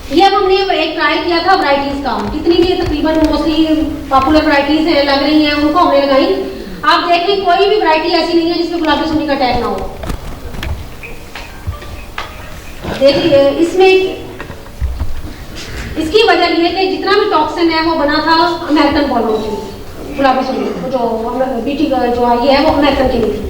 ये अब हमने एक ट्राई किया था वैरायटीज का, जितनी भी तकरीबन मोस्टली पॉपुलर वैरायटीज है लग रही हैं उनको हमने लगाई। आप देखें कोई भी वैरायटी ऐसी नहीं है जिसमें गुलाबी सुंडी का टैग ना हो। देखिए इसमें इसकी वजह ये है कि जितना भी टॉक्सिन है वो बना था अमेरिकन बॉलों के लिए, गुलाबी सुंडी जो बीटी जो आई है वो अमेरिकन के लिए थी,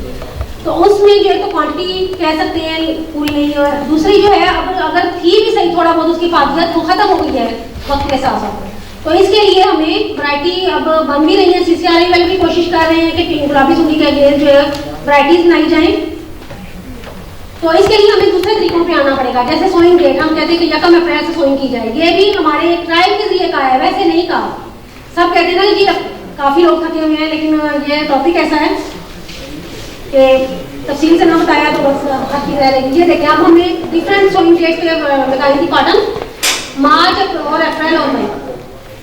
तो उसमें जो है तो क्वांटिटी कह सकते हैं पूरी नहीं है। दूसरी जो है अब अगर थी भी सही थोड़ा बहुत उसकी फादियत वो खत्म हो गई है वक्त के साथ साथ, तो इसके लिए हमें वैरायटी अब बन भी रही है। CCRI वाले भी कोशिश कर रहे हैं कि गुलाबी सुंडी के लिए जो है वैरायटीज बनाई जाए, तो इसके लिए हमें दूसरे तरीकों पे आना पड़ेगा। जैसे सोइंग डेट हम कहते हैं कि 1 अप्रैल से सोइंग की जाए, ये भी हमारे एक ट्रायल के जरिए कहा है, वैसे नहीं कहा। सब कहते हैं ना जी काफी लोग थके हुए हैं, लेकिन ये टॉपिक ऐसा है कि तफसील से ना बताया तो बस हर चीज रह रहेगी। ये देखिए अब हमने डिफरेंट सोइंग डेट्स पे लगाई थी कॉटन, मार्च और अप्रैल और मई।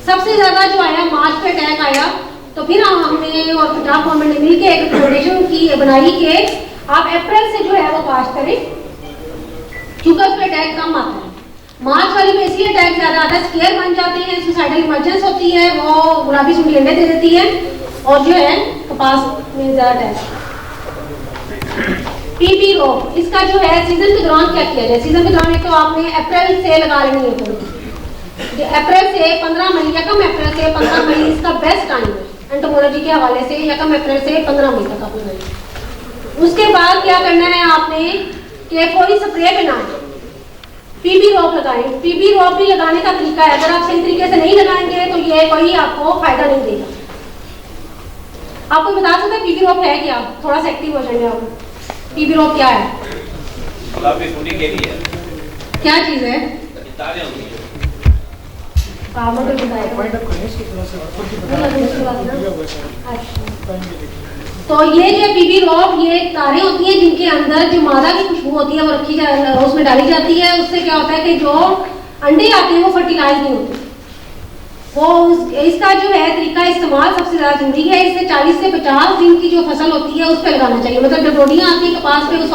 सबसे ज्यादा जो आया मार्च पे अटैक आया, तो फिर हमने और पंजाब गवर्नमेंट ने मिलकर एक रिकमेंडेशन की बनाई कि आप अप्रैल से जो है वो काश्त करें, क्योंकि उस पर अटैक कम आता है। मार्च वाली में इसलिए अटैक ज्यादा आता है, स्केयर बन जाते हैं, सुसाइडल इमरजेंस होती है, वो गुलाबी सुंडी अंडे दे देती है और जो है कपास में ज्यादा अटैक। पीपी रोग, इसका जो है सीजन के दौरान क्या किया जाए। सीजन के दौरान एक तो आपने अप्रैल से लगा लेनी है, तो अप्रैल से 15 मई, 1 अप्रैल से 15 मई इसका बेस्ट टाइम है एंटोमोलॉजी के हवाले से। 1 अप्रैल से 15 मई तक आपने लगाई। उसके बाद क्या करना है आपने कि कोई स्प्रे पे ना पीबी रोक लगाएं। पीबी रोक भी लगाने का तरीका है, अगर आप सही तरीके से नहीं लगाएंगे तो ये कोई आपको फायदा नहीं देगा। आपको बता सकते हैं पीबी रोक है क्या, थोड़ा सा एक्टिव हो जाएंगे आप। पीबी रोक क्या है? गुलाबी सुंडी के लिए क्या चीज है? तारे होती है। तो ये जो पीबी रॉक ये तारे होती हैं जिनके अंदर जो मादा की खुशबू होती है वो रखी उसमें डाली जाती है। उससे क्या होता है कि जो अंडे आते हैं वो फर्टिलाइज नहीं होते। इसका जो है तरीका इस्तेमाल सबसे ज्यादा जरूरी है। इससे 40 से 50 दिन की जो फसल होती है उस पर लगाना चाहिए, मतलब जब रोटियां आती है कपास पे उस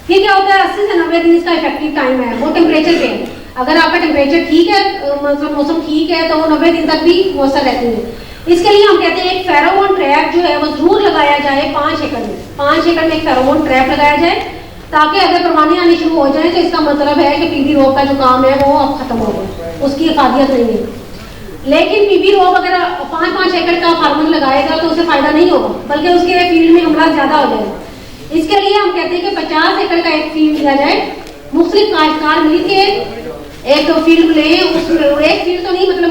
फिर क्या होता है 80 से 90 दिन इसका इफेक्टिव टाइम है, वो टेम्परेचर पे है। अगर आपका टेम्परेचर ठीक है, मतलब मौसम ठीक है, तो वो 90 दिन तक भी मौसम रहती है। इसके लिए हम कहते हैं एक फेरोमोन ट्रैप जो है वो जरूर लगाया जाए 5 एकड़ में। 5 एकड़ में एक फेरोमोन ट्रैप लगाया जाए ताकि अगर परवाने आने शुरू हो जाए तो इसका मतलब है कि पीबी रोग का जो काम है वो अब खत्म हो गया, उसकी इफादियत नहीं है। लेकिन पीबी रोग अगर 5-5 एकड़ का फार्मर लगाएगा तो उसे फायदा नहीं होगा, बल्कि उसके फील्ड में हमला ज्यादा हो जाएगा। इसके लिए हम कहते हैं कि 50 एकड़ का एक फील्ड लिया जाए, मुख्तलिफ काश्तकार मिलके एक फील्ड ले, उसमें एक फील्ड तो नहीं मतलब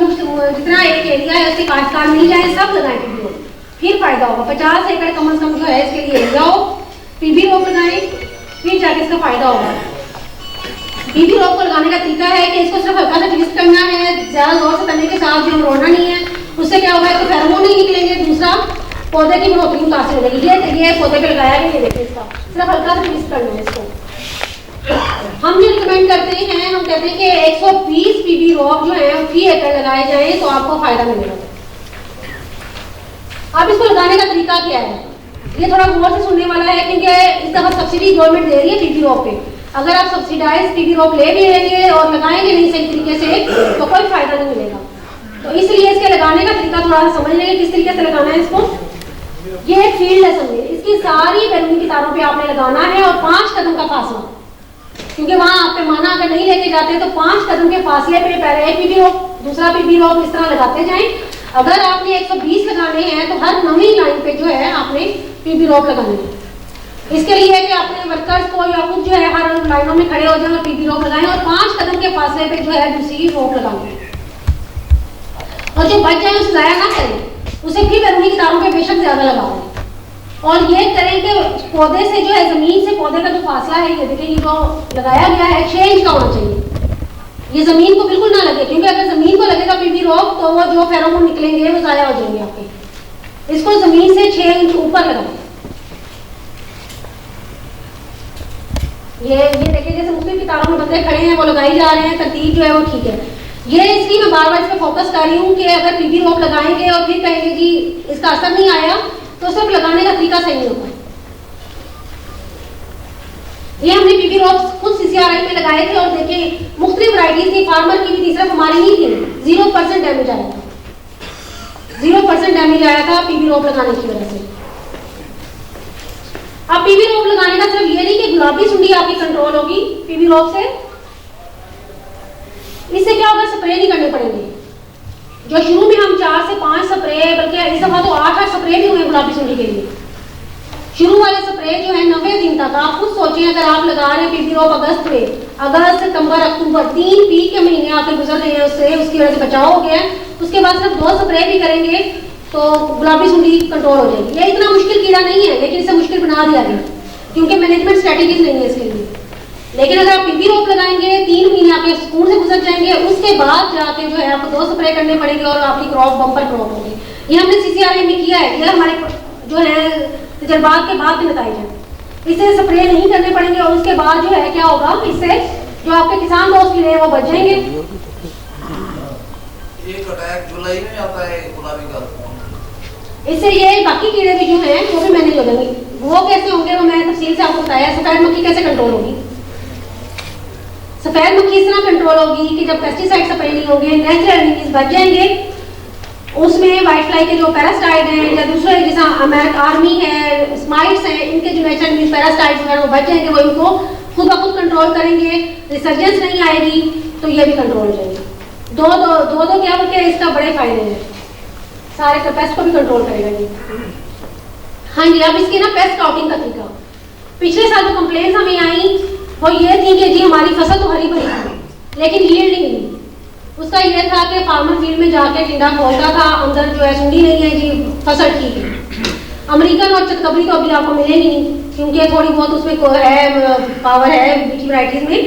जितना एक एरिया है उसके काश्तकार मिल जाए, सब लगाएं पीबी रोग, फिर फायदा होगा। 50 एकड़ कम से कम जो है इसके लिए एरिया हो, पीबी रोग लगाएं, फिर जाके इसका फायदा होगा। पीबी रोग को लगाने का तरीका है कि इसको सिर्फ हल्का सा ट्विस्ट करना है, ज्यादा जोर से करने के साथ जो मरोड़ना नहीं है। उससे क्या होगा, इसके फेरोमोन नहीं निकलेंगे, दूसरा पौधे की बढ़ोतरी मुतासिर हो जाएगी। ये पौधे पे लगाया गया, देखिए इसका सिर्फ हल्का सा ट्विस्ट करना है इसको। हम जो रिकमेंड करते हैं, हम कहते हैं कि 120 पीबी रोग जो है फी एकड़ लगाए जाए तो आपको फायदा मिलेगा। अब इसको लगाने का तरीका क्या है, ये थोड़ा गौर से सुनने वाला है, क्योंकि इस दफा सब्सिडी गवर्नमेंट दे रही है पीबी रोग पे। अगर आप सब्सिडाइज पीबी रोग ले भी लेंगे और लगाएंगे नहीं सही तरीके से तो कोई फायदा नहीं मिलेगा। तो इसलिए इसके लगाने का तरीका थोड़ा सा समझ लेंगे किस तरीके से लगाना है इसको। ये एक फील्ड है, समझिए इसकी सारी बैलून की तारों पे आपने लगाना है और 5 कदम का फासला, क्योंकि वहां आप पैमाना अगर नहीं लेके जाते तो 5 कदम के फासले पे पहले एक पीबी रोग दूसरा पीबी रोग इस तरह लगाते जाएं। अगर आपने 120 लगाने हैं तो हर नवी लाइन पे जो है आपने पीबी रोग लगाने हैं। इसके लिए कि अपने वर्कर्स को या खुद जो है हर लाइनों में खड़े हो जाए और पीबी रोग लगाएं और 5 कदम के फासले पे जो है दूसरी रोग लगाएं, और जो बच जाए उसे जाया ना करें, उसे फिर बैलूनी की तारों पे बेशक ज्यादा लगाएं। और ये करें कि पौधे से जो है जमीन से पौधे का जो फासला है, ये देखिए ये जो लगाया गया है 6 इंच का होना चाहिए। ये जमीन को बिल्कुल ना लगे, क्योंकि अगर जमीन को लगेगा पीबी रोग तो वो जो फेरोमोन निकलेंगे वो जाया हो जाएंगे आपके। इसको जमीन से 6 इंच ऊपर लगाएं। ये देखिए जैसे मुख्तलिफ तारों में बंदे खड़े हैं वो लगाई जा रहे हैं, तरतीब जो है वो ठीक है। ये इसलिए मैं बार बार इस पर फोकस कर रही हूँ कि अगर पीबी रोग लगाएंगे और फिर कहेंगे जी इसका असर नहीं आया तो सिर्फ लगाने का तरीका सही नहीं होता। ये हमने पीबी रोग खुद CCRI में लगाए थे और देखिए मुख्तलिफ वैरायटीज थी, फार्मर की भी थी, सिर्फ हमारी नहीं थी। 0% डैमेज आया था, 0% डैमेज आया था पीवी रोप लगाने की वजह से। अब पीवी रोप लगाने का सिर्फ ये नहीं कि गुलाबी सुंडी आपकी कंट्रोल होगी पीवी रोप से, इससे क्या होगा, स्प्रे नहीं करने पड़ेंगे। जो शुरू में हम 4 से 5 स्प्रे, बल्कि इस दफा तो 8 स्प्रे भी हुए गुलाबी सुंडी के लिए। शुरू वाले स्प्रे जो है 90 दिन तक, आप खुद सोचें अगर आप लगा रहे हैं पीवी रोप अगस्त में, अगस्त सितंबर अक्टूबर 3 पीक के महीने आपके गुजर रहे हैं, उससे उसकी वजह से बचाव हो गया। उसके बाद सिर्फ 2 स्प्रे भी करेंगे तो गुलाबी सुंडी कंट्रोल हो जाएगी। ये इतना मुश्किल कीड़ा नहीं है, लेकिन इसे मुश्किल बना दिया गया क्योंकि मैनेजमेंट स्ट्रेटेजीज नहीं है इसके लिए। लेकिन अगर आप पीवी रोप लगाएंगे 3 महीने आपके सुकून से गुजर जाएंगे, उसके बाद जाके जो है आपको 2 स्प्रे करने पड़ेंगे और आपकी क्रॉप बम्पर क्रॉप होगी। ये हमने CCRI में किया है, ये हमारे जो है तजर्बात के बाद के नतीजे हैं। इससे स्प्रे नहीं करने पड़ेंगे और उसके बाद जो है क्या होगा, इससे जो आपके किसान दोस्त कीड़े हैं वो बच जाएंगे। एक अटैक जुलाई में आता है गुलाबी का, इससे ये बाकी कीड़े भी जो हैं वो भी मैनेज हो जाएंगे। वो कैसे होंगे वो मैं तफसील से आपको बताया। सफेद मक्खी कैसे कंट्रोल होगी, सफेद मक्खी इस तरह कंट्रोल होगी कि जब पेस्टिसाइड स्प्रे नहीं होंगे, नेचुरल एनिमीज बच जाएंगे। उसमें व्हाइट फ्लाई के जो पैरासाइड हैं या दूसरे जैसा अमेरिकन आर्मी है, स्माइट्स हैं, इनके जो नेचुरल एनिमीज पैरासाइड्स वगैरह वो बच जाएंगे, वो इनको खुद ब खुद कंट्रोल करेंगे। रिसर्जेंस नहीं आएगी तो ये भी कंट्रोल हो जाएगी। दो क्या बोलते हैं, इसका बड़े फायदे हैं, सारे का पेस्ट को भी कंट्रोल करेगा ये। हाँ जी, अब इसकी ना पेस्ट काउटिंग का तरीका, पिछले साल जो कंप्लेंट्स हमें आई वो ये थी कि जी हमारी फसल तो हरी भरी थी लेकिन यील्ड नहीं मिली। उसका ये था कि फार्मर फील्ड में जाके टिंडा खोलता था, अंदर जो है सुंडी नहीं है जी, फसल ठीक है। अमेरिकन और चतकबरी तो अभी आपको मिलेगी नहीं क्योंकि थोड़ी बहुत उसमें है पावर है बीटी वैराइटीज में,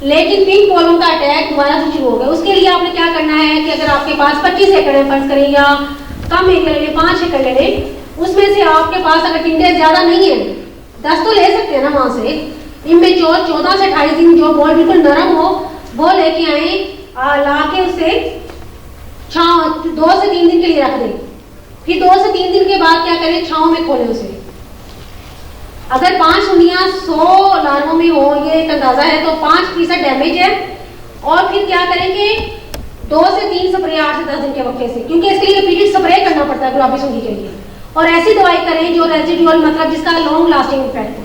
लेकिन पिंक बॉलों का अटैक दोबारा से शुरू हो गया। उसके लिए आपने क्या करना है कि अगर आपके पास 25 एकड़ है फर्ज करें या कम एरिया ले लें, 5 एकड़ ले लें, उसमें से आपके पास अगर टिंडे ज्यादा नहीं है, 10 तो ले सकते हैं ना वहां से, इनमें 14 से 28 दिन जो बॉल बिल्कुल नरम हो वो लेके आए, ला के उसे 2 से 3 दिन के लिए रख दें। फिर 2 से 3 दिन के बाद क्या करें, छांव में खोलें उसे। अगर 5 सुंडियां 100 लार्वों में हो, ये एक अंदाजा है, तो 5% डैमेज है। और फिर क्या करेंगे, 2 से 3 स्प्रे 8 से 10 दिन के वक्फे से, क्योंकि इसके लिए रिपीटेड स्प्रे करना पड़ता है गुलाबी सुंडी के लिए। और ऐसी दवाई करें जो रेजिडुअल, मतलब जिसका लॉन्ग लास्टिंग इफेक्ट हो।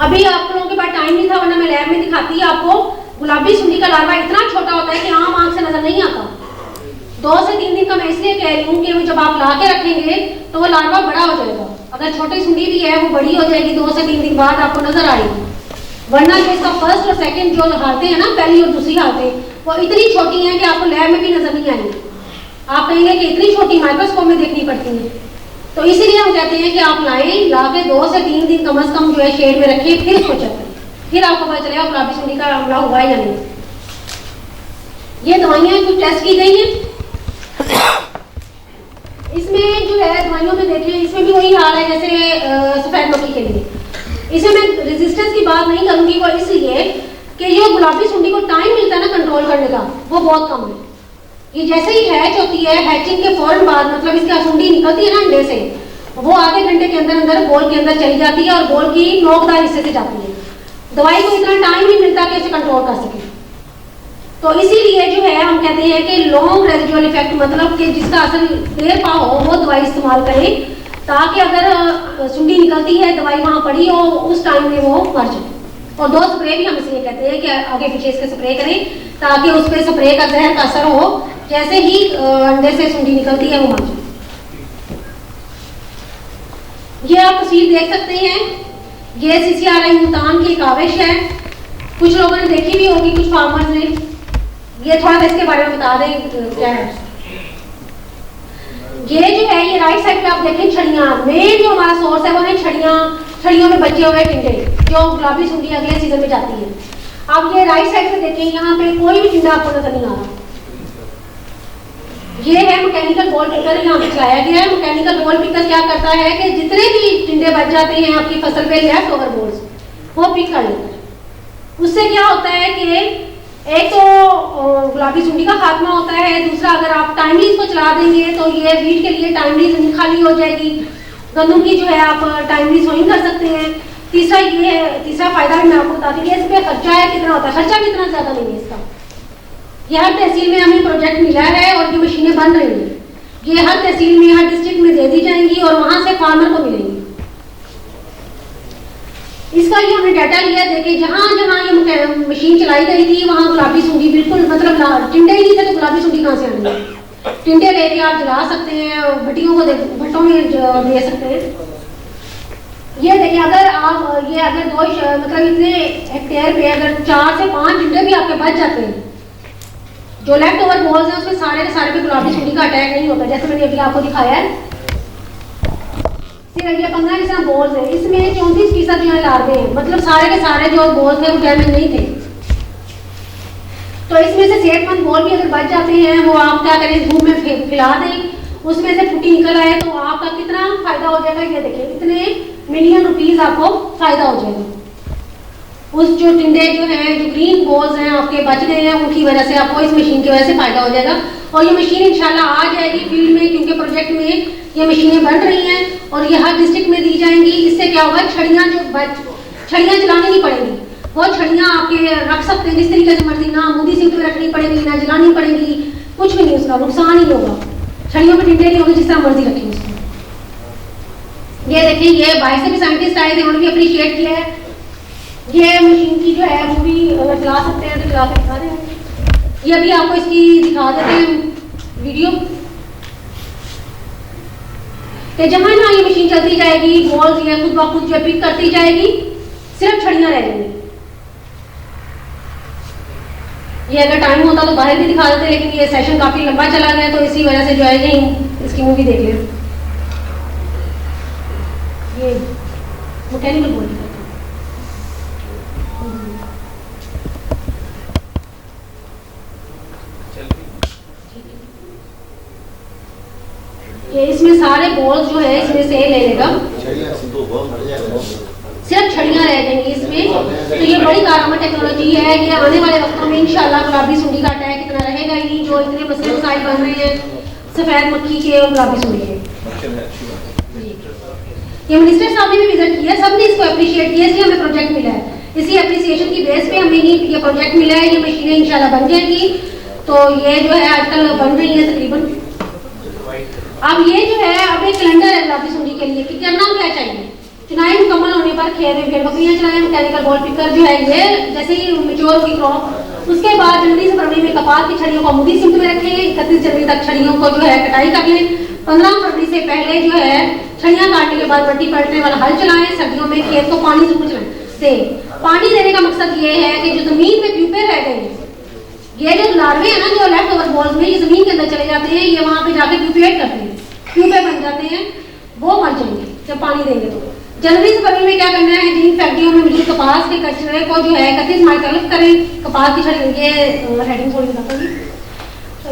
अभी आप लोगों के पास टाइम नहीं था वरना मैं लैब में दिखाती है आपको। गुलाबी सुंडी का लार्वा इतना छोटा होता है कि आम आंख से नजर नहीं आता। 2 से 3 दिन का मैं इसलिए कह रही हूँ कि वो जब आप ला के रखेंगे तो वो लार्वा बड़ा हो जाएगा। अगर छोटी सुंडी भी है वो बड़ी हो जाएगी, 2 से 3 दिन बाद आपको नजर आएगी। वरना जो इसका फर्स्ट और सेकंड जो हालतें हैं ना, पहली और दूसरी हालतें, वो इतनी छोटी हैं कि आपको लैब में भी नजर नहीं आएंगी। आप कहेंगे कि इतनी छोटी माइक्रोस्कोप में देखनी पड़ती है। तो इसीलिए हम कहते हैं कि आप लाएं, ला के 2 से 3 दिन कम से कम जो है शेड में रखिए, फिर इसको चेक करें, फिर आपको पता चलेगा गुलाबी सुंडी का हमला हुआ है या नहीं। ये दवाइयाँ कुछ टेस्ट की गई हैं, इसमें जो है दवाइयों में देखिए, इसमें भी वही हाल है जैसे सफेद मक्खी के लिए। इसमें मैं रेजिस्टेंस की बात नहीं करूंगी, वो इसलिए कि जो गुलाबी सुंडी को टाइम मिलता है ना कंट्रोल करने का, वो बहुत कम है। ये जैसे ही हैच होती है, हैचिंग के फौरन बाद, मतलब इसका सुंडी निकलती है ना अंडे से, वो आधे घंटे के अंदर अंदर बॉल के अंदर चली जाती है और बॉल की नोकदार हिस्से से जाती है। दवाई को इतना टाइम नहीं मिलता कि उसे कंट्रोल कर सके। तो इसीलिए जो है हम कहते हैं कि लॉन्ग रेजिडुअल इफेक्ट, मतलब कि जिसका असर देर पा हो, वो दवाई इस्तेमाल करें, ताकि अगर सुंडी निकलती है, दवाई वहां पड़ी हो, उस टाइम में वो मर जाए। और 2 स्प्रे भी हम इसलिए कहते हैं कि आगे पीछे इसके स्प्रे करें, ताकि उस पर स्प्रे का जहर का असर हो, जैसे ही अंडे से सुंडी निकलती है वो मर जाए। ये आप तस्वीर देख सकते हैं, ये CCRI मुल्तान की काविश है। कुछ लोगों ने देखी भी होगी, कुछ फार्मर्स ने। ये थोड़ा सा इसके बारे में बता दें क्या है। ये जो है, ये राइट साइड पे आप देखें छड़ियां, मेन जो हमारा सोर्स है वो है छड़ियां, छड़ियों में बचे हुए टिंडे जो गुलाबी सुंडी अगले सीजन में जाती है। आप ये राइट साइड पे देखें, यहाँ पे कोई भी टिंडा आपको नजर नहीं आ रहा। ये है मैकेनिकल बॉल पिकर, यहाँ पे चलाया गया है। मैकेनिकल बॉल पिकर क्या करता है कि जितने भी टिंडे बच जाते हैं आपकी फसल पे, लेफ्ट ओवर बॉल्स, वो पिक कर लेता है। उससे क्या होता है कि एक तो गुलाबी सुंडी का खात्मा होता है, दूसरा अगर आप टाइमली इसको चला देंगे तो ये वीट के लिए टाइमली जमीन खाली हो जाएगी, गंदम की जो है आप टाइमली सोइंग कर सकते हैं। तीसरा फायदा भी मैं आपको बताती हूँ, इस पे खर्चा है कितना होता है, खर्चा भी इतना ज्यादा नहीं है इसका। ये हर तहसील में हमें प्रोजेक्ट मिला है और ये मशीनें बन रही हैं, ये हर तहसील में हर डिस्ट्रिक्ट में दे दी जाएंगी और वहां से फार्मर को मिलेंगी। इसका ये हमने डाटा लिया, देखिए जहाँ जहाँ ये मशीन चलाई गई थी वहाँ गुलाबी सूंडी बिल्कुल मतलब टिंडे ही नहीं थे, तो गुलाबी सूंडी कहाँ से आनी। टिंडे लेके आप जला सकते हैं, भट्टियों को भट्टों में दे सकते हैं। ये देखिए अगर आप ये अगर मतलब इतने हेक्टेयर पे अगर 4 से 5 टिंडे भी आपके बच जाते हैं, जो लेफ्ट ओवर बॉल्स हैं उसमें सारे के सारे पे गुलाबी सूंडी का अटैक नहीं होता, जैसे मैंने अभी आपको दिखाया है। सिर्फ ये 15 बॉल्स हैं, इसमें 34% जो है लार्वे हैं, मतलब सारे के सारे जो बॉल्स थे वो डैमेज नहीं थे। तो इसमें से सेहतमंद बॉल भी अगर बच जाते हैं, वो आप क्या करें धूप में फैला दें, उसमें से फुटी निकल आए तो आपका कितना फायदा हो जाएगा। ये देखिए इतने मिलियन रुपीस आपको फायदा हो जाएगा। उस जो टिंडे जो हैं, जो ग्रीन बॉल्स हैं आपके बच गए हैं, उनकी वजह से आपको इस मशीन की वजह से फायदा हो जाएगा। और ये मशीन इंशाल्लाह आ जाएगी फील्ड में, क्योंकि प्रोजेक्ट में ये मशीनें बन रही हैं और ये हर डिस्ट्रिक्ट में दी जाएंगी। इससे क्या होगा, छड़ियाँ चलानी नहीं पड़ेंगी, वो छड़ियाँ आपके रख सकते हैं जिस तरीके से मर्जी, ना मुंदी सिंक में रखनी पड़ेगी, ना जलानी पड़ेगी, कुछ भी नहीं, उसका नुकसान ही होगा। छड़ियों में टिंडे नहीं होंगे, जिस तरह मर्जी रखें उसको। ये देखिए ये बाहर से भी साइंटिस्ट आए थे, उन्होंने भी अप्रिशिएट किया है। ये मशीन की जो है वो भी अगर चला सकते हैं तो चला के दिखा रहे हैं। ये अभी आपको इसकी दिखा देते हैं वीडियो कि जहां जहां ये मशीन चलती जाएगी, बॉल्स ये खुद ब खुद जो पिक करती जाएगी, सिर्फ छड़ियां रह जाएंगी। ये अगर टाइम होता तो बाहर भी दिखा देते, लेकिन ये सेशन काफी लंबा चला गया, तो इसी वजह से जो है यही इसकी मूवी देख लें। ये मैकेनिकल बोल ये इसमें सारे बॉल्स जो है इसमें से ले लेगा, सिर्फ छड़ियां रह जाएंगी इसमें। तो ये बड़ी कारगर टेक्नोलॉजी है। ये आने वाले वक्तों में इंशाल्लाह गुलाबी सूंडी का अटैक इतना रहेगा ही, जो इतने मसले मसाइल बन रहे हैं सफेद मक्खी के और गुलाबी सूंडी के। ये मिनिस्टर साहब ने भी विजिट किया, सबने इसको अप्रिशिएट किया, इसलिए हमें प्रोजेक्ट मिला है। इसी अप्रिसिएशन की बेस पे हमें ये प्रोजेक्ट मिला है। ये मशीनें इंशाल्लाह बन जाएंगी। तो ये जो है आजकल बन रही है तकरीबन। अब ये जो है अब एक कैलेंडर है गुलाबी सूंडी के लिए कि करना क्या चाहिए। चुनाई मुकम्मल होने पर खेत में भेड़ बकरियां चलाएं, मैकेनिकल बॉल पिकर जो है ये जैसे ही मैच्योर होगी क्रॉप, उसके बाद जनवरी से फरवरी में कपास की छड़ियों को मुदी सिंक में रखें। 31 जनवरी तक छड़ियों को जो है कटाई कर लें। 15 फरवरी से पहले जो है छड़ियां काटने के बाद मट्टी पलटने वाला हल चलाएं। सर्दियों में खेत को पानी जरूर चलाएं। पानी देने का मकसद ये है कि जो जमीन में प्यूपे रह गए, ये जो लार्वे है ना जो लेफ्ट ओवर बॉल्स में ये जमीन के अंदर चले जाते हैं, ये वहां पे जाके प्यूपेट करते हैं, प्यूपे बन जाते हैं, वो मर जाएंगे जब पानी देंगे। तो जनवरी से फरवरी में क्या करना है, जिन फैक्ट्रियों में मौजूद कपास के कचरे को जो है 31 मार्च तक करें। कपास की छड़ी ये हेडिंग थोड़ी बताता हूँ।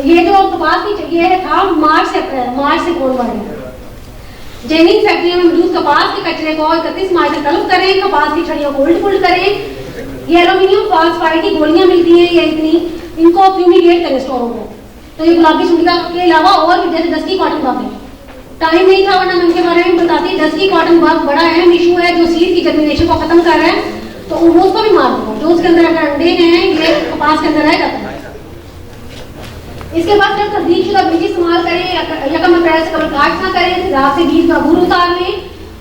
ये जो कपास की ये था मार्च से कौन बढ़ गया। जिन फैक्ट्रियों में मौजूद कपास के कचरे को 31 मार्च तक तलब करें। कपास की छड़ियों को उल्ट पुल्ट करें। ये एल्यूमिनियम फॉस्फाइड की गोलियां मिलती हैं, ये इतनी, इनको फ्यूमिगेट करें स्टोरों को। तो ये गुलाबी सूंडी के अलावा और भी जैसे डस्की कॉटन बग है, टाइम नहीं था वरना मैं उनके बारे में बताती। डस्की कॉटन बग बड़ा अहम इशू है जो सीड की जर्मिनेशन को खत्म कर रहा है, तो उसको भी मार देगा। जो उसके अंदर अगर अंडे हैं ये कपास के अंदर रह जाता है। इसके बाद जब तस्दीकशुदा बीज इस्तेमाल करें, यकम अप्रैल से कबल काट ना करें, रात से बीज का अंगूर उतार लें।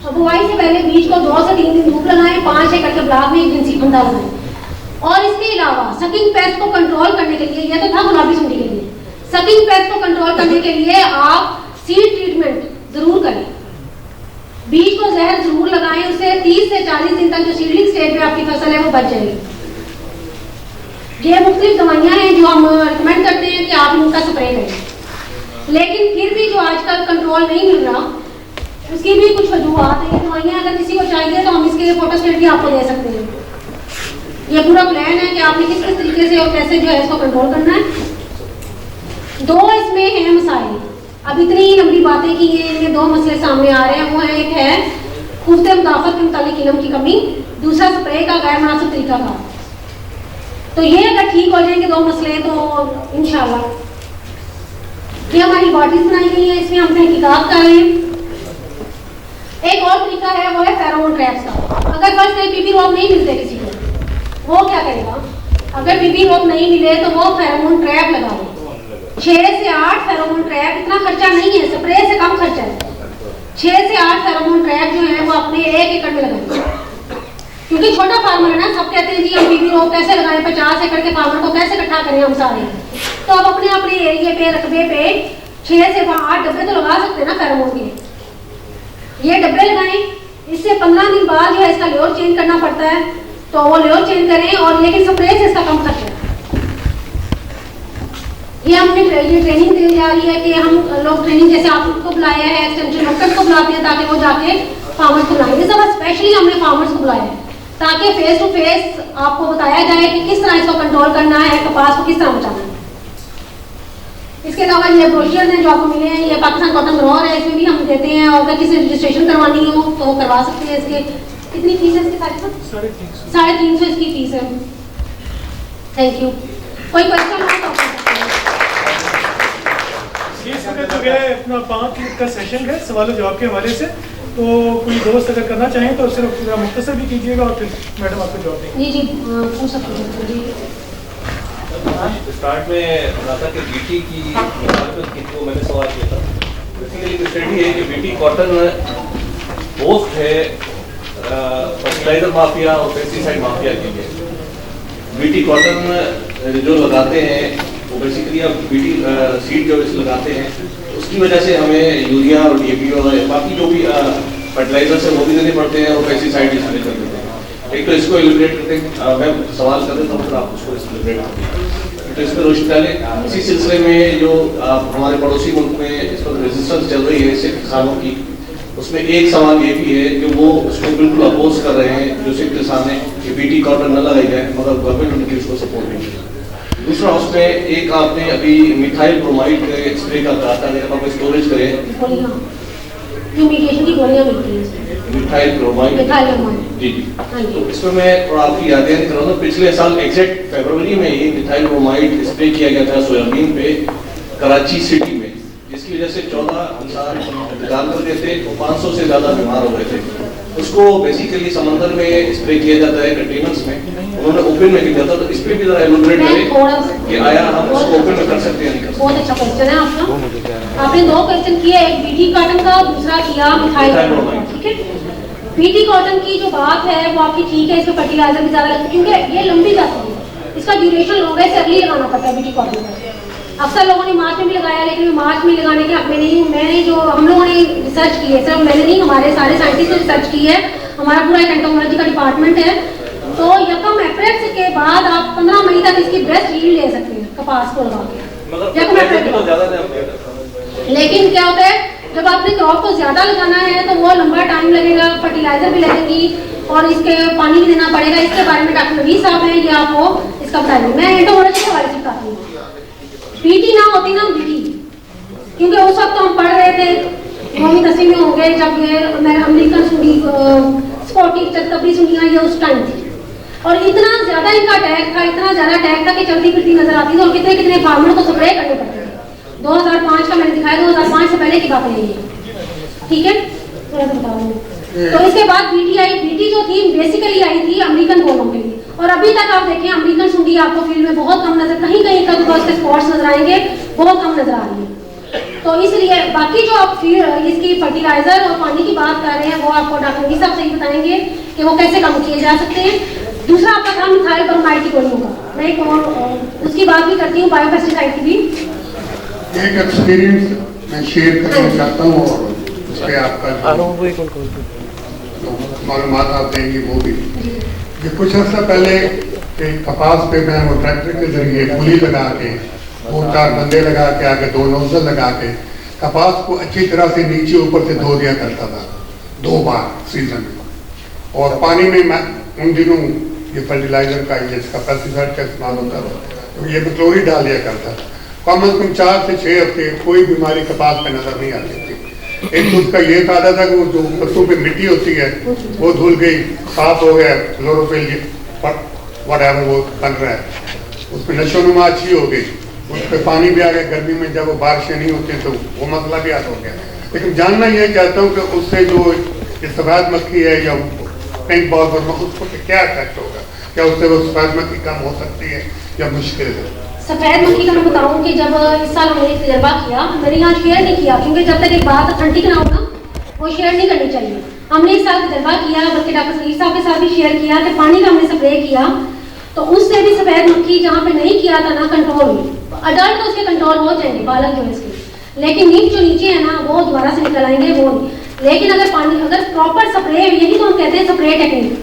तो बुआई से पहले बीज को 2 से 3 दिन धूप लगाएं। 5 एकड़ के ब्लॉक में एक जिनसी फंदा लगाएं। और इसके अलावा सकिंग पेस्ट को कंट्रोल करने के लिए, यह तो था गुलाबी सूंडी के लिए, सकिंग पेस्ट को कंट्रोल करने के लिए आप सीड ट्रीटमेंट जरूर करें। बीज को जहर जरूर लगाएं, उससे 30 से 40 दिन तक जो सीडलिंग स्टेज में आपकी फसल है वो बच जाएगी। ये मुख्तलिफ दवाइयां हैं जो हम रिकमेंड करते हैं कि आप इनका स्प्रे करें, लेकिन फिर भी जो आजकल कंट्रोल नहीं मिल रहा उसकी भी कुछ वजूहत है। दवाइयां अगर किसी को चाहिए तो हम इसके लिए फोटोस्टेट भी आपको दे सकते हैं। ये पूरा प्लान है कि आपने किस किस तरीके से और कैसे जो है इसको कंट्रोल करना है। 2 इसमें है मसाइल। अब इतनी लंबी बातें की हैं, इनमें 2 मसले सामने आ रहे हैं। वो है एक है खुफ्ते मुदाफत के मुताबिक इल्म की कमी, दूसरा स्प्रे का गैर मुनासिब तरीका का। तो ये अगर ठीक हो जाएंगे 2 मसले तो इंशाल्लाह। ये हमारी बॉडीज बनाई गई है, इसमें हम तहकीकात कर रहे हैं। एक और तरीका है, वो है फेरोमोन ट्रैप्स का। अगर फर्स्ट टाइम पीपी रोप नहीं मिलते किसी को, वो क्या करेगा? अगर पीपी रोप नहीं मिले तो वो फेरोमोन ट्रैप लगाओ। 6 से 8 फेरोमोन ट्रैप, इतना खर्चा नहीं है, स्प्रे से कम खर्चा है। 6 से 8 फेरोमोन ट्रैप जो है वो अपने 1 एकड़ में लगाएंगे, क्योंकि छोटा फार्मर है ना, सब कहते हैं जी हम पीपी रोप कैसे लगाएं, 50 एकड़ के फार्मर को कैसे इकट्ठा करें हम सारे। तो अब अपने अपने एरिया पे, रकबे पे 6 से 8 डब्बे तो लगा सकते हैं ना फेरोमोन के। ये डब्बे लगाएं, इससे 15 दिन बाद जो है इसका लेयर चेंज करना पड़ता है, तो वो लेयर चेंज करें, और लेकिन स्प्रे से इसका कम खर्चा है। ये हमने ये ट्रेनिंग दी जा रही है कि हम लोग ट्रेनिंग जैसे आपको बुलाया है, एक्सटेंशन डॉक्टर्स को बुलाते हैं ताकि वो जाके फार्मर्स को बुलाएं। ये सब स्पेशली हमने फार्मर्स को बुलाया है ताकि फेस टू फेस आपको बताया जाए कि किस तरह इसको कंट्रोल करना है, कपास को किस तरह बचाना है। इसके अलावा ये ब्रोशर हैं जो आपको मिले हैं, ये पाकिस्तान कॉटन ग्रोअर है, इसमें भी हम देते हैं, और अगर किसी रजिस्ट्रेशन करवानी हो तो वो करवा सकते हैं। इसके कितनी फीस है? इसके 350 इसकी फीस है। Thank you. कोई क्वेश्चन हो तो ये समय तो गया है अपना 5 मिनट का सेशन है सवाल जवाब के हवाले से, तो कोई दोस्त अगर करना चाहें तो सिर्फ मुख्तसर भी कीजिएगा और फिर मैडम आपको जवाब देंगे। जी पूछ सकते हैं जी। स्टार्ट में बता था कि बीटी की मुखालफत की, वो मैंने सवाल किया था। बेसिकली स्टडी है कि बीटी कॉटन होस्ट है फर्टिलाइजर माफिया और पेस्टिसाइड माफिया के लिए। बीटी कॉटन जो लगाते हैं वो बेसिकली अब बीटी सीड जो लगाते हैं उसकी वजह से हमें यूरिया और डीएपी और बाकी जो भी फर्टिलाइजर्स है वो भी देने पड़ते हैं और पेस्टिसाइड भी स्प्रे कर देते हैं। एक तो इसको एलिब्रेट करते हैं, मैं सवाल कर देता हूँ फिर आप उसको एलिब्रेट करें। तो इसमें रोशनी डालें। इसी सिलसिले में जो हमारे पड़ोसी मुल्क में इस पर रेजिस्टेंस चल रही है सिख किसानों की, उसमें एक सवाल ये भी है कि वो उसको बिल्कुल अपोज कर रहे हैं, जो सिख किसान है कि बीटी कॉटन न लगाई जाए, मगर गवर्नमेंट उनकी उसको सपोर्ट नहीं किया। दूसरा उसमें एक आपने अभी मिथाइल ब्रोमाइड स्प्रे का कहा था, अगर आप स्टोरेज करें जो मेडिकेशन की गोलियां मिलती हैं, मिथाइल ब्रोमाइड जी जी। तो इसमें मैं थोड़ा आपकी याद दहन करूँ, पिछले साल एग्जैक्ट फरवरी में ये मिथाइल ब्रोमाइड स्प्रे किया गया था सोयाबीन पे कराची सिटी में, जिसकी वजह से 14 इंसान इंतकाल कर गए थे, 500 से ज़्यादा बीमार हो गए थे। उसको बेसिकली समंदर में स्प्रे किया जाता है कंटेनर्स में, उन्होंने ओपन में किया था, तो इस पर भी जरा एलुब्रेट करें कि आया हम उसको ओपन में कर सकते हैं नहीं कर सकते। बहुत अच्छा क्वेश्चन है आपका। आपने 2 क्वेश्चन किए, एक बीटी कॉटन का, दूसरा किया मिथाइल ब्रोमाइड। ठीक है, बीटी कॉटन की जो बात है वो आपकी ठीक है, इसमें फर्टिलाइजर भी ज़्यादा लगता है क्योंकि ये लंबी जाती है, इसका ड्यूरेशन लॉन्ग है, इसे अर्ली लगाना पड़ता है बीटी कॉटन का। अक्सर लोगों ने मार्च में भी लगाया, लेकिन मार्च में लगाने के हक में नहीं। मैंने जो हम लोगों ने रिसर्च की है, सिर्फ मैंने नहीं, हमारे सारे साइंटिस्ट ने रिसर्च की है, हमारा पूरा एक एंटोमोलॉजी का डिपार्टमेंट है। तो 1 अप्रैल के बाद आप 15 मई तक इसकी बेस्ट यील्ड ले सकते हैं कपास को लगा के। 1 अप्रैल के बाद। लेकिन क्या होता है, जब आपने क्रॉप को ज्यादा लगाना है तो वो लंबा टाइम लगेगा, फर्टिलाइजर भी लगेगी और इसके पानी भी देना पड़ेगा। इसके बारे में डॉक्टर नवीद साहब हैं, ये आपको इसका बताएंगे। मैं एंटोमोलॉजी के बारे में बताती हूँ। बीटी ना होती ना बीटी, क्योंकि उस वक्त हम पढ़ रहे थे, 9वीं 10वीं में होंगे जब ये अमेरिकन सुनी स्पॉटी चतकबरी सुनिया ये उस टाइम थी, और इतना ज्यादा इनका अटैक था, इतना ज्यादा अटैक था कि चलती फिरती नजर आती थी और कितने कितने फार्मर को स्प्रे करने पड़ते थे। 2005 का मैंने दिखाया, 2005 से पहले की बात है ये। ठीक है, थोड़ा सा बता रहा। तो इसके बाद बीटी आई। बीटी जो थी बेसिकली आई थी अमेरिकन गोलों के लिए, और अभी तक आप देखें अमेरिकन सुंडी आपको फील्ड में बहुत कम नजर, कहीं कहीं तक उसके स्पॉट्स नजर आएंगे, बहुत कम नजर आ रही है। तो इसलिए बाकी जो आप इसकी फर्टिलाइजर और पानी की बात कर रहे हैं वो आपको डॉक्टर नवीद साहब सही बताएंगे कि वो कैसे कम किए जा सकते हैं। दूसरा आपका था मिथाइल ब्रोमाइड की गोलियों का, मैं एक और उसकी बात भी करती हूँ, बायोपेस्टिसाइड की भी। एक एक्सपीरियंस मैं शेयर करना चाहता हूँ और उस पर आपका मालूमात आप देंगे वो भी। ये कुछ अर्सा पहले कपास पे मैं वो ट्रैक्टर के जरिए पुली लगा के 2-4 बंदे लगा के आगे 2 नोजल लगा के कपास को अच्छी तरह से नीचे ऊपर से धो दिया करता था 2 बार सीजन में, और पानी में मैं उन दिनों ये फर्टिलाइजर का जिसका पेस्टिसाइड का इस्तेमाल होता था तो ये क्लोरीन डाल दिया करता था। कम से कम 4 से 6 हफ्ते कोई बीमारी कपास पे नजर नहीं आती थी। एक तो उसका ये फायदा था कि वो जो पत्तों पे मिट्टी होती है वो धुल गई, साफ हो गया, क्लोरोफिल वटएवर वो बन रहा है, उस पर नशोनुमा अच्छी हो गई, उस पर पानी भी आ गया। गर्मी में जब वो बारिशें नहीं होती तो वो मसला भी हल हो गया। लेकिन जानना ये चाहता हूँ कि उससे जो ये सफेद मक्खी है या पिंक बॉल, उसको क्या इफेक्ट होगा? क्या उससे वो सफेद मक्खी कम हो सकती है या मुश्किल है? सफेद मक्खी का मैं बताऊं कि जब इस साल हमने एक तजर्बा किया, मैंने यहाँ शेयर नहीं किया क्योंकि जब तक एक बात अथेंटिक ना हो ना वो शेयर नहीं करनी चाहिए। हमने इस साल तजर्बा किया, बल्कि डॉक्टर सलीम साहब के साथ भी शेयर किया कि पानी का हमने स्प्रे किया तो उससे भी सफेद मक्खी जहाँ पे नहीं किया था ना कंट्रोल हुई। अडल्ट तो उसके कंट्रोल हो जाएंगे, बालक जो है इसके, लेकिन नींव जो नीचे है ना वो दोबारा से निकल आएंगे वो नहीं। लेकिन अगर पानी अगर प्रॉपर स्प्रे, यही तो हम कहते हैं स्प्रे टेक्निक,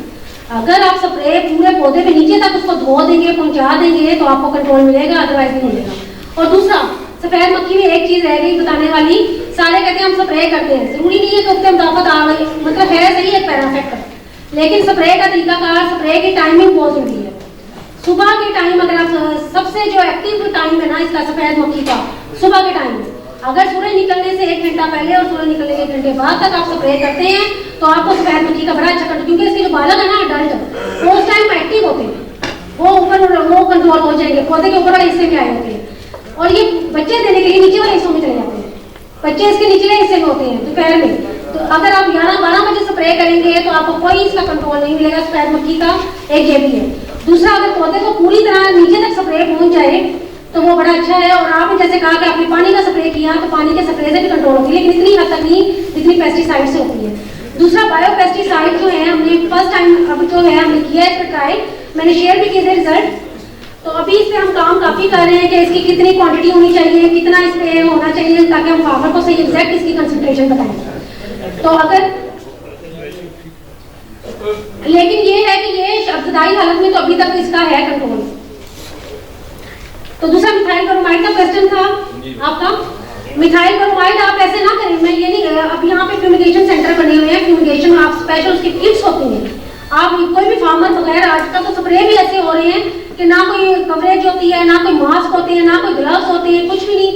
अगर आप स्प्रे पूरे पौधे पे नीचे तक उसको धो देंगे, पहुंचा देंगे तो आपको कंट्रोल मिलेगा, अदरवाइज नहीं मिलेगा। और दूसरा सफेद मक्खी में एक चीज रह गई बताने वाली, सारे कहते हैं हम स्प्रे करते हैं, जरूरी नहीं है कि उससे मुदाफत आ गई, मतलब है सही एक पैराफेक्ट, लेकिन स्प्रे का तरीकाकार, स्प्रे की टाइमिंग बहुत जरूरी है। सुबह के टाइम अगर आप सबसे जो एक्टिव टाइम है ना इसका सफेद मक्खी का सुबह के टाइम, अगर सूरज निकलने से 1 घंटा पहले और सूरज निकलने के 1 घंटे बाद तक आप स्प्रे करते हैं तो आपको सफेद मक्खी का बड़ा अच्छा कंट्रोल, क्योंकि इसके जो बालक है ना अडल्ट वो उस टाइम एक्टिव होते हैं, वो ऊपर वो कंट्रोल हो जाएंगे, पौधे के ऊपर वाले हिस्से में आए होते हैं और ये बच्चे देने के लिए नीचे वाले हिस्सों में चले जाते हैं, बच्चे इसके निचले हिस्से में होते हैं दोपहर में। तो अगर आप 11-12 बजे स्प्रे करेंगे तो आपको कोई इसका कंट्रोल नहीं मिलेगा सफेद मक्खी का, एक ये भी है। दूसरा, अगर पौधे को पूरी तरह नीचे तक स्प्रे पहुंच जाए तो वो बड़ा अच्छा है। और आपने जैसे कहा कि आपने पानी का स्प्रे किया तो पानी के स्प्रे से भी कंट्रोल होती है, लेकिन इतनी हद तक नहीं जितनी पेस्टिसाइड से होती है। दूसरा, बायो पेस्टिसाइड जो है हमने फर्स्ट टाइम अब जो है हमने किया है इस पर ट्राई, मैंने शेयर भी किए थे रिजल्ट, तो अभी इस पर हम काम काफी कर रहे हैं कि इसकी कितनी क्वांटिटी होनी चाहिए, कितना इस पे होना चाहिए, ताकि हम फार्मर को सही एग्जैक्ट इसकी कंसंट्रेशन बताएं। तो अगर लेकिन ये है कि ये इब्तदाई हालत में तो अभी तक इसका है कंट्रोल। तो दूसरा मिथाइल ब्रोमाइड का क्वेश्चन था आपका। मिथाइल ब्रोमाइड आप ऐसे ना करें, मैं ये नहीं, अब यहाँ पे फ्यूमिगेशन सेंटर बने हुए हैं, फ्यूमिगेशन आप स्पेशल उसकी किट्स होती हैं, आप कोई भी फार्मर वगैरह आजकल तो स्प्रे भी ऐसे हो रहे हैं कि ना कोई कवरेज होती है, ना कोई मास्क होते हैं, ना कोई ग्लव्स होते हैं, कुछ भी नहीं,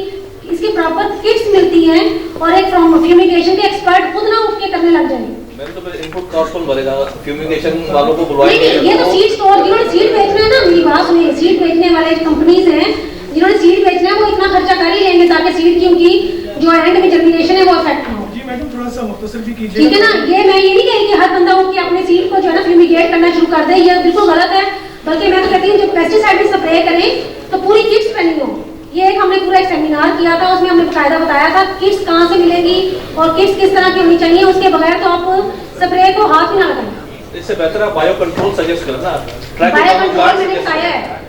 इसकी प्रॉपर किट्स मिलती हैं और एक फ्यूमिगेशन के एक्सपर्ट खुद ना उठ के करने लग जाएंगे। मैंने तो फिर इनपुट कॉस्ट कौन भरेगा? फ्यूमिगेशन वालों को बुलवाएंगे? ये तो सीड स्टोर जिन्होंने सीड बेचना है ना, मेरी बात सुनिए, सीड बेचने वाले कंपनीज हैं जिन्होंने सीड बेचना है वो इतना खर्चा कर ही लेंगे ताकि सीड की उनकी जो एंड में जर्मिनेशन है वो इफेक्ट ना हो। जी मैडम थोड़ा सा मुख्तसर भी कीजिए, ठीक है ना। ये मैं ये नहीं कह रही कि हर बंदा उठ के अपने सीड को जो है ना फ्यूमिगेट करना शुरू कर दे, ये बिल्कुल गलत है। बल्कि मैं तो कहती हूँ जब पेस्टिसाइड भी स्प्रे करें तो पूरी किट्स ट्रेनिंग हो। ये एक हमने पूरा एक सेमिनार किया था, उसमें हमने बाकायदा बताया था किट्स कहाँ से मिलेगी और किट्स किस तरह की होनी चाहिए, उसके बगैर तो आप स्प्रे को हाथ ही ना लगाएं। इससे बेहतर आप बायो कंट्रोल सजेस्ट करें ना, बायो कंट्रोल मैंने बताया है,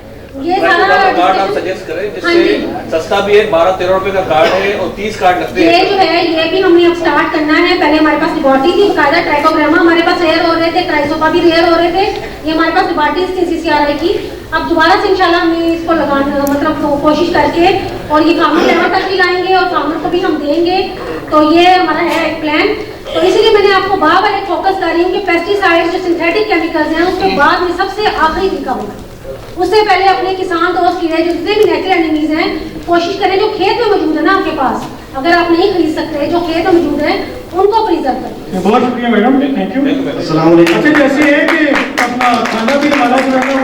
ये सारा कार्ड आप सजेस्ट करें जिससे सस्ता भी है, 12-13 रुपए का कार्ड है और 30 कार्ड लगते हैं। ये जो है ये भी हमने अब स्टार्ट करना है। पहले हमारे पास लिबर्टी थी, बाकायदा ट्राइकोग्रामा हमारे पास रेयर हो रहे थे, क्राइसोपा भी रेयर हो रहे थे, ये हमारे पास लिबर्टी थी CCRI की। अब दोबारा से इंशाल्लाह हमने इसको लगाने मतलब कोशिश करके और ये फार्मर लेवल तक भी लाएंगे और फार्मर को भी हम देंगे, तो ये हमारा है एक प्लान। तो इसीलिए मैंने आपको बार-बार एक फोकस कर रही हूँ कि पेस्टिसाइड्स जो सिंथेटिक केमिकल्स हैं उसके बाद में सबसे आखिरी तरीका होगा, उससे पहले अपने किसान दोस्त कीड़े जो जितने भी नेचुरल एनिमीज हैं कोशिश करें जो खेत में मौजूद है ना आपके पास, अगर आप नहीं खरीद सकते जो खेत में मौजूद है उनको प्रिजर्व करें। बहुत शुक्रिया मैडम, थैंक यू। अस्सलाम वालेकुम। अच्छा जैसे है कि अपना खाना भी हमारा जो है ना